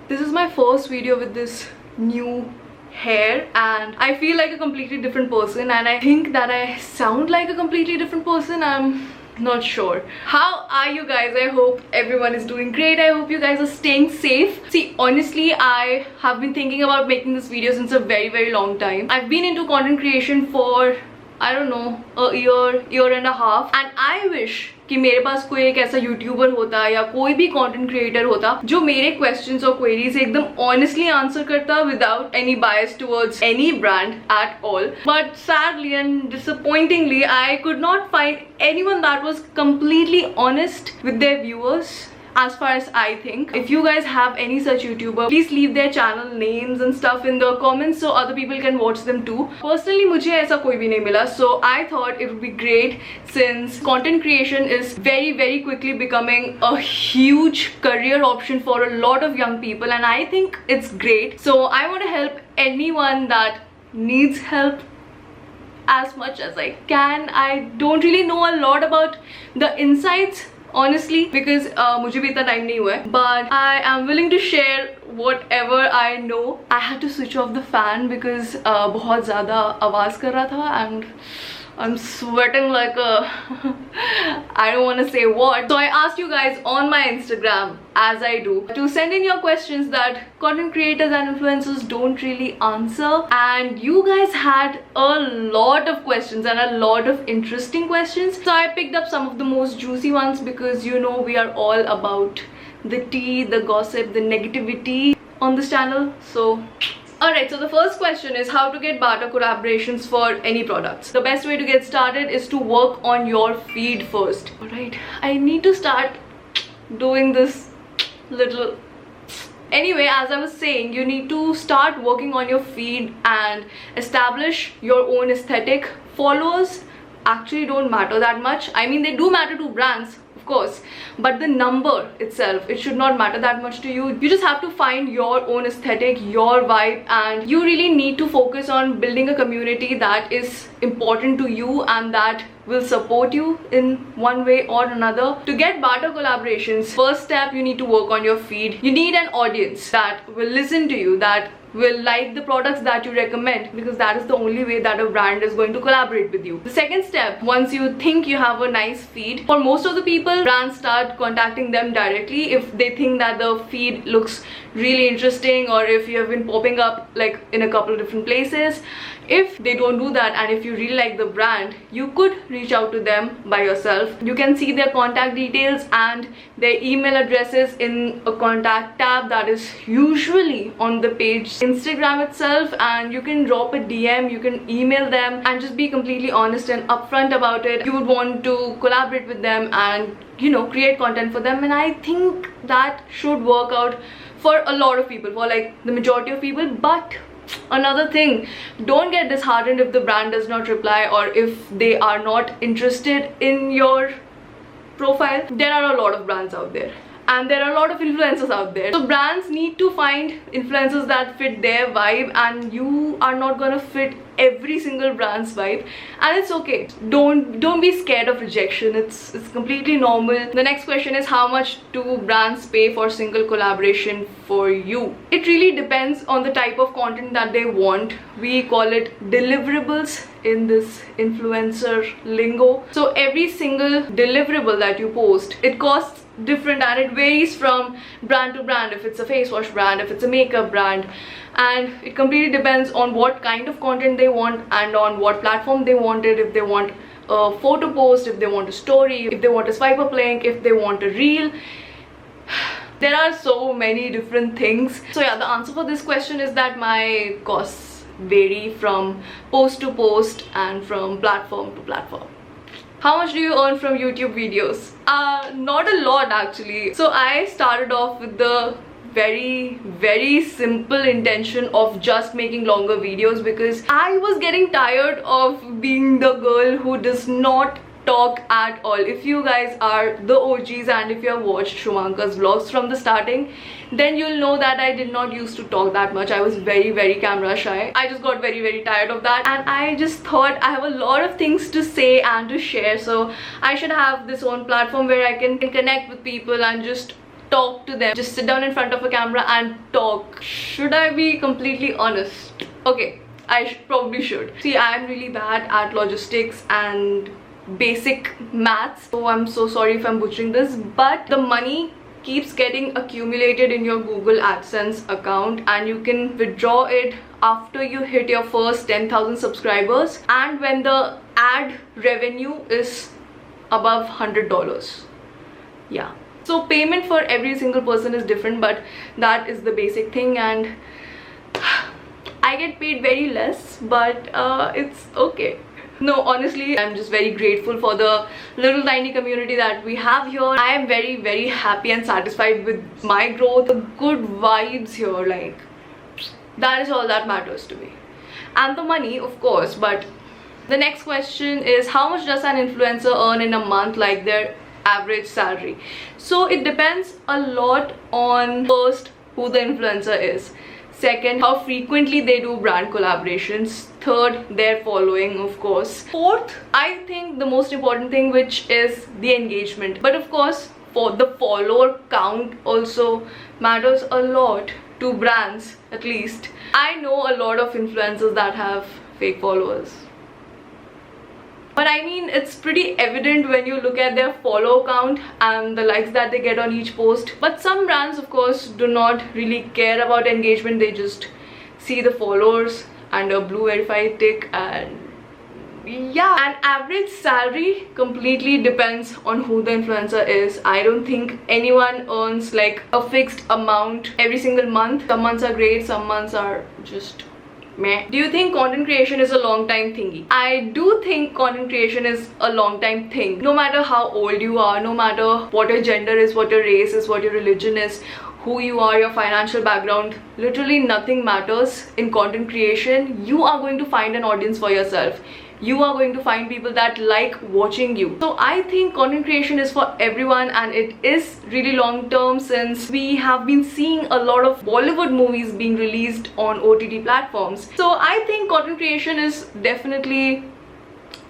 This is my first video with this new hair and I feel like a completely different person, and I think that I sound like a completely different person. I'm not sure. How are you guys? I hope everyone is doing great. I hope you guys are staying safe. See, honestly, I have been thinking about making this video since a very long time. I've been into content creation for, I don't know, a year and a half, and I wish कि मेरे पास कोई एक ऐसा YouTuber होता या कोई भी content creator होता जो मेरे क्वेश्चंस और क्वेरीज एकदम ऑनेस्टली आंसर करता without any bias towards any brand at all. But sadly and disappointingly I could not find anyone that was completely honest with their viewers. As far as I think, if you guys have any such YouTuber, please leave their channel names and stuff in the comments so other people can watch them too. Personally, मुझे ऐसा कोई भी नहीं मिला, so I thought it would be great since content creation is very quickly becoming a huge career option for a lot of young people, and I think it's great. So I want to help anyone that needs help as much as I can. I don't really know a lot about the insights, honestly, because मुझे भी इतना time नहीं हुआ है, but I am willing to share whatever I know. I had to switch off the fan because बहुत ज़्यादा आवाज़ कर रहा था and I'm sweating like a I don't want to say what. So I asked you guys on my Instagram, as I do, to send in your questions that content creators and influencers don't really answer, and you guys had a lot of questions and a lot of interesting questions. So I picked up some of the most juicy ones because you know we are all about the tea, the gossip, the negativity on this channel. So alright, so the first question is how to get barter collaborations for any products. The best way to get started is to work on your feed first. Alright, I need to start doing this little. Anyway, as I was saying, you need to start working on your feed and establish your own aesthetic. Followers actually don't matter that much. I mean, they do matter to brands, of course, but the number itself, it should not matter that much to you. You just have to find your own aesthetic, your vibe, and you really need to focus on building a community that is important to you and that will support you in one way or another. To get barter collaborations, first step, you need to work on your feed. You need an audience that will listen to you, that will like the products that you recommend, because that is the only way that a brand is going to collaborate with you. The second step, once you think you have a nice feed, for most of the people, brands start contacting them directly if they think that the feed looks really interesting, or if you have been popping up like in a couple of different places. If they don't do that, and if you really like the brand, you could reach out to them by yourself. You can see their contact details and their email addresses in a contact tab that is usually on the page Instagram itself, and you can drop a DM, you can email them, and just be completely honest and upfront about it. You would want to collaborate with them and, you know, create content for them, and I think that should work out for a lot of people, for like the majority of people. But another thing, don't get disheartened if the brand does not reply or if they are not interested in your profile. There are a lot of brands out there, and there are a lot of influencers out there. So brands need to find influencers that fit their vibe, and you are not gonna fit every single brand's vibe, and it's okay. Don't be scared of rejection. It's completely normal. The next question is how much do brands pay for single collaboration for you? It really depends on the type of content that they want. We call it deliverables in this influencer lingo. So every single deliverable that you post, it costs different, and it varies from brand to brand. If it's a face wash brand, if it's a makeup brand, and it completely depends on what kind of content they want and on what platform they want it. If they want a photo post, if they want a story, if they want a swipe up link, if they want a reel, there are so many different things. So yeah, the answer for this question is that my costs vary from post to post and from platform to platform. How much do you earn from YouTube videos? Not a lot actually. So I started off with the very simple intention of just making longer videos because I was getting tired of being the girl who does not talk at all. If you guys are the OGs and if you have watched Shumanka's vlogs from the starting, then you'll know that I did not used to talk that much. I was very camera shy. I just got very tired of that, and I just thought I have a lot of things to say and to share, so I should have this own platform where I can connect with people and just talk to them, just sit down in front of a camera and talk. Should I be completely honest? Okay, I probably should. See, I am really bad at logistics and basic maths, so I'm so sorry if I'm butchering this, but the money keeps getting accumulated in your Google AdSense account, and you can withdraw it after you hit your first 10,000 subscribers and when the ad revenue is above $100. Yeah, so payment for every single person is different, but that is the basic thing, and I get paid very less, but it's okay. No, honestly, I'm just very grateful for the little tiny community that we have here. I am very happy and satisfied with my growth. The good vibes here, like, that is all that matters to me. And the money, of course. But the next question is, how much does an influencer earn in a month, like their average salary? So it depends a lot on, first, who the influencer is. Second, how frequently they do brand collaborations. Third, their following, of course. Fourth, I think the most important thing, which is the engagement. But of course, for the follower count also matters a lot to brands, at least. I know a lot of influencers that have fake followers. But I mean, it's pretty evident when you look at their follow count and the likes that they get on each post. But some brands, of course, do not really care about engagement. They just see the followers and a blue verified tick, and yeah. An average salary completely depends on who the influencer is. I don't think anyone earns like a fixed amount every single month. Some months are great, some months are just meh. Do you think content creation is a long time thingy? I do think content creation is a long time thing. No matter how old you are, no matter what your gender is, what your race is, what your religion is, who you are, your financial background, literally nothing matters in content creation. You are going to find an audience for yourself. You are going to find people that like watching you. So I think content creation is for everyone, and it is really long term, since we have been seeing a lot of Bollywood movies being released on OTT platforms. So I think content creation is definitely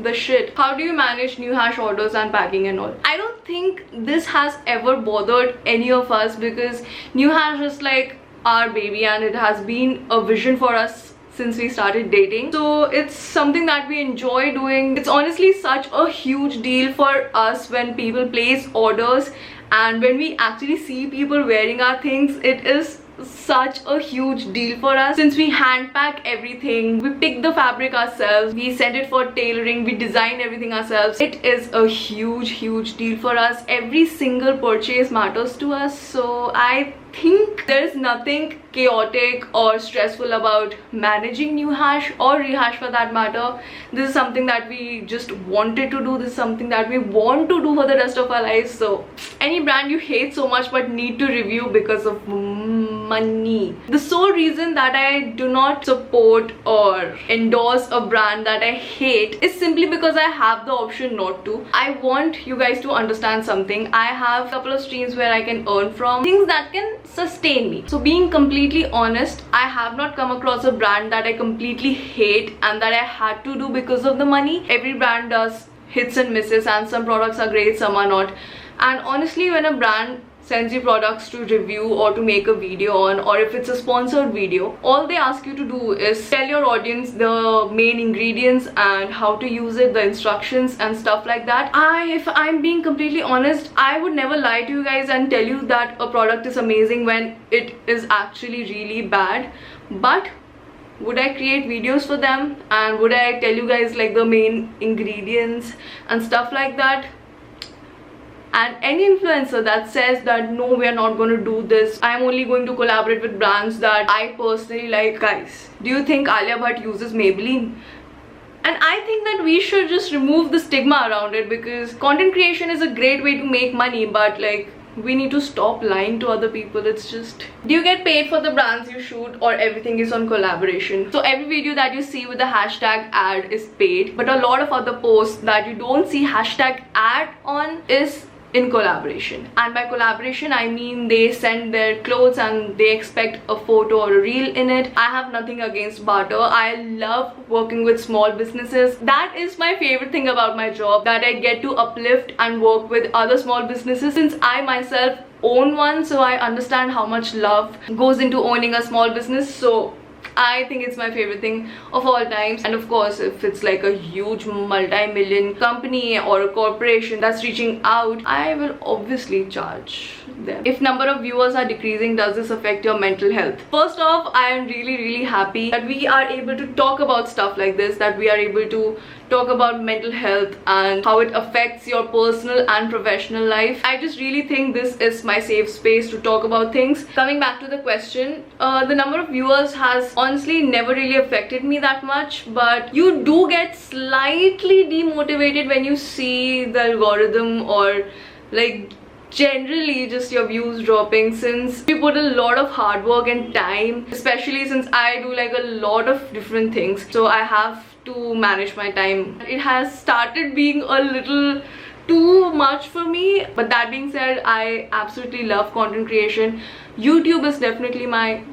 the shit. How do you manage new hash orders and packing and all? I don't think this has ever bothered any of us, because new hash is like our baby and it has been a vision for us since we started dating. So it's something that we enjoy doing. It's honestly such a huge deal for us when people place orders, and when we actually see people wearing our things, it is such a huge deal for us, since we hand pack everything, we pick the fabric ourselves, we send it for tailoring, we design everything ourselves. It is a huge deal for us. Every single purchase matters to us. So I think there's nothing chaotic or stressful about managing new hash or rehash for that matter. This is something that we just wanted to do. This is something that we want to do for the rest of our lives. So any brand you hate so much but need to review because of money. The sole reason that I do not support or endorse a brand that I hate is simply because I have the option not to. I want you guys to understand something. I have a couple of streams where I can earn from things that can sustain me. So being completely honest, I have not come across a brand that I completely hate and that I had to do because of the money. Every brand does hits and misses, and some products are great, some are not. And honestly, when a brand sends you products to review or to make a video on, or if it's a sponsored video, all they ask you to do is tell your audience the main ingredients and how to use it, the instructions and stuff like that. If I'm being completely honest, I would never lie to you guys and tell you that a product is amazing when it is actually really bad. But would I create videos for them, and would I tell you guys like the main ingredients and stuff like that? And any influencer that says that no, we are not going to do this, I'm only going to collaborate with brands that I personally like. Guys, do you think Alia Bhatt uses Maybelline? And I think that we should just remove the stigma around it, because content creation is a great way to make money, but like, we need to stop lying to other people. It's just, do you get paid for the brands you shoot, or everything is on collaboration? So every video that you see with the hashtag ad is paid, but a lot of other posts that you don't see hashtag ad on is in collaboration. And by collaboration, I mean they send their clothes and they expect a photo or a reel in it. I have nothing against barter. I love working with small businesses. That is my favorite thing about my job, that I get to uplift and work with other small businesses, since I myself own one, so I understand how much love goes into owning a small business. So I think it's my favorite thing of all times. And of course, if it's like a huge multi-million company or a corporation that's reaching out, I will obviously charge them. If number of viewers are decreasing, does this affect your mental health? First off, I am really happy that we are able to talk about stuff like this, that we are able to talk about mental health and how it affects your personal and professional life. I just really think this is my safe space to talk about things. Coming back to the question, the number of viewers has honestly never really affected me that much, but you do get slightly demotivated when you see the algorithm or like generally just your views dropping, since we put a lot of hard work and time, especially since I do like a lot of different things, so I have to manage my time. It has started being a little too much for me, but that being said, I absolutely love content creation. YouTube is definitely my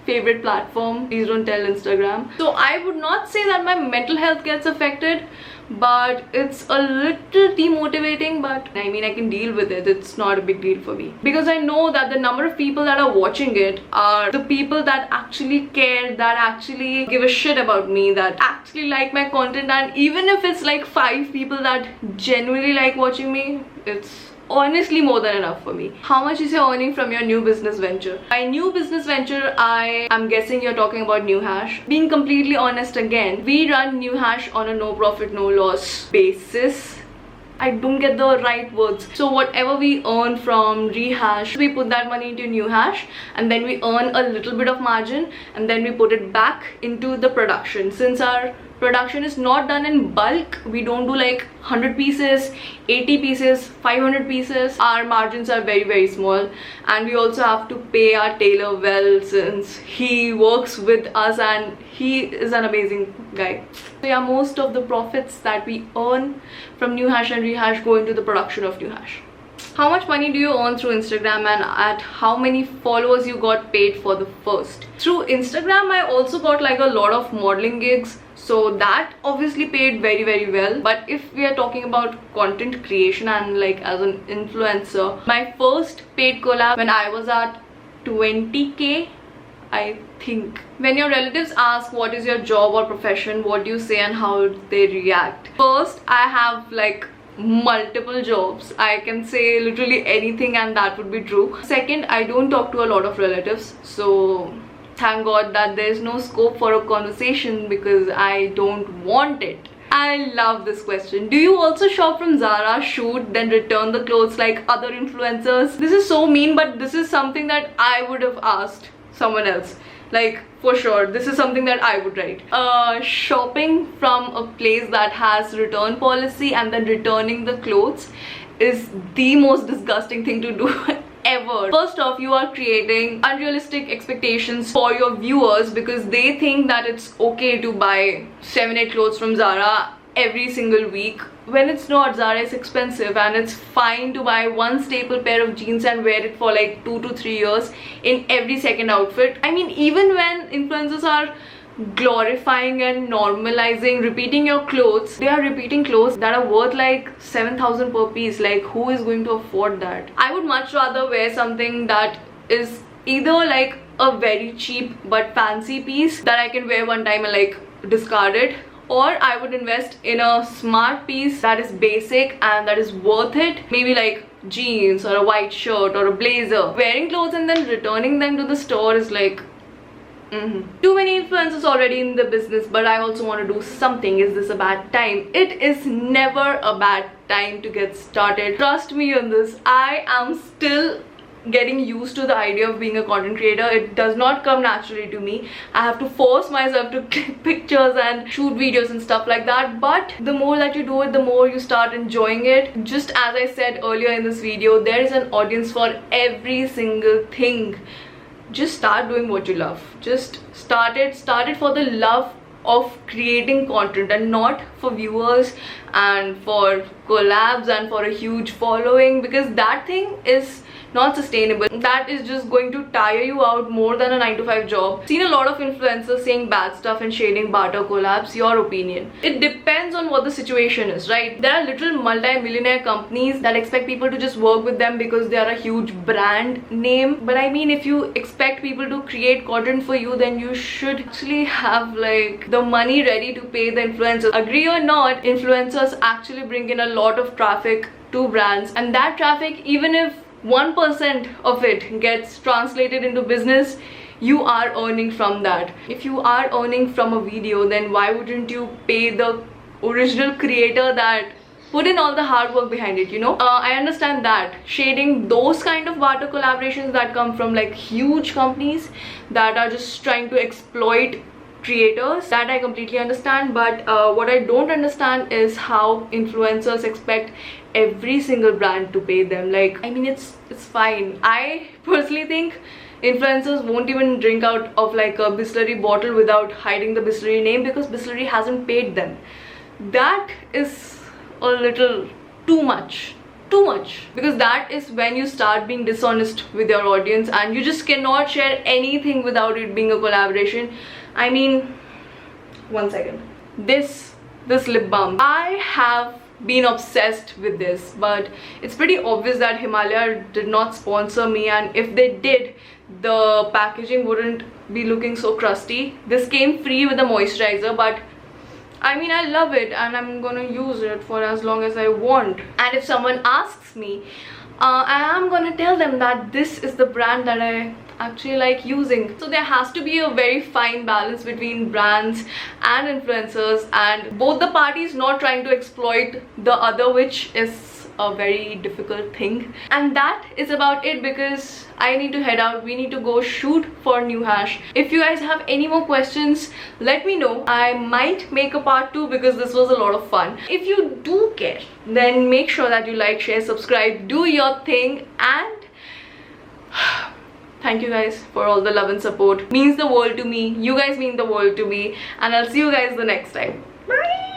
favorite platform. Please don't tell Instagram. So I would not say that my mental health gets affected, but it's a little demotivating, but I mean, I can deal with it. It's not a big deal for me, because I know that the number of people that are watching it are the people that actually care, that actually give a shit about me, that actually like my content. And even if it's like 5 people that genuinely like watching me, it's honestly more than enough for me. How much is your earning from your new business venture? My new business venture, I'm guessing you're talking about New Hash. Being completely honest again, we run New Hash on a no profit no loss basis. I don't get the right words. So whatever we earn from Rehash, we put that money into New Hash, and then we earn a little bit of margin, and then we put it back into the production. Since our production is not done in bulk, we don't do like 100 pieces, 80 pieces, 500 pieces. Our margins are very small, and we also have to pay our tailor well, since he works with us and he is an amazing guy. So yeah, most of the profits that we earn from New Hash and Rehash go into the production of New Hash. How much money do you earn through Instagram, and at how many followers you got paid for the first? Through Instagram, I also got like a lot of modeling gigs, so that obviously paid very well. But if we are talking about content creation and like as an influencer, my first paid collab when I was at 20k, I think. When your relatives ask what is your job or profession, what do you say and how they react? First, I have like multiple jobs. I can say literally anything and that would be true. Second, I don't talk to a lot of relatives, so thank God that there's no scope for a conversation, because I don't want it. I love this question. Do you also shop from Zara, shoot, then return the clothes like other influencers? This is so mean, but this is something that I would have asked someone else. Like, for sure, this is something that I would write. Shopping from a place that has return policy and then returning the clothes is the most disgusting thing to do ever. First off, you are creating unrealistic expectations for your viewers, because they think that it's okay to buy 7-8 clothes from Zara every single week, when it's not. Zara is expensive, and it's fine to buy one staple pair of jeans and wear it for like 2 to 3 years in every second outfit. I mean, even when influencers are glorifying and normalizing repeating your clothes, they are repeating clothes that are worth like 7,000 per piece. Like, who is going to afford that? I would much rather wear something that is either like a very cheap but fancy piece that I can wear one time and like discard it, or I would invest in a smart piece that is basic and that is worth it. Maybe like jeans or a white shirt or a blazer. Wearing clothes and then returning them to the store is like too many influencers already in the business, but I also want to do something. Is this a bad time? It is never a bad time to get started. Trust me on this. I am still getting used to the idea of being a content creator. It does not come naturally to me. I have to force myself to click pictures and shoot videos and stuff like that, but the more that you do it, the more you start enjoying it. Just as I said earlier in this video, there is an audience for every single thing. Just start doing what you love. Just start it for the love of creating content, and not for viewers and for collabs and for a huge following, because that thing is not sustainable. That is just going to tire you out more than a 9 to 5 job. Seen a lot of influencers saying bad stuff and shading barter collabs. Your opinion? It depends on what the situation is, right? There are little multi-millionaire companies that expect people to just work with them because they are a huge brand name. But I mean, if you expect people to create content for you, then you should actually have like the money ready to pay the influencers. Agree or not, influencers actually bring in a lot of traffic to brands, and that traffic, even if 1% of it gets translated into business, you are earning from that. If you are earning from a video, then why wouldn't you pay the original creator that put in all the hard work behind it, you know? I understand that shading those kind of barter collaborations that come from like huge companies that are just trying to exploit creators, that I completely understand. But what I don't understand is how influencers expect every single brand to pay them. Like, I mean, it's fine. I personally think influencers won't even drink out of like a Bisleri bottle without hiding the Bisleri name because Bisleri hasn't paid them. That is a little too much, because that is when you start being dishonest with your audience, and you just cannot share anything without it being a collaboration. I mean, one second, this lip balm, I have been obsessed with this, but it's pretty obvious that Himalaya did not sponsor me, and if they did, the packaging wouldn't be looking so crusty. This came free with a moisturizer, but I mean, I love it and I'm gonna use it for as long as I want. And if someone asks me, I am gonna tell them that this is the brand that I actually like using. So there has to be a very fine balance between brands and influencers, and both the parties not trying to exploit the other, which is a very difficult thing. And that is about it, because I need to head out. We need to go shoot for New Hash. If you guys have any more questions, let me know. I might make a part 2 because this was a lot of fun. If you do care, then make sure that you like, share, subscribe, do your thing, and thank you guys for all the love and support. Means the world to me. You guys mean the world to me, and I'll see you guys the next time. Bye.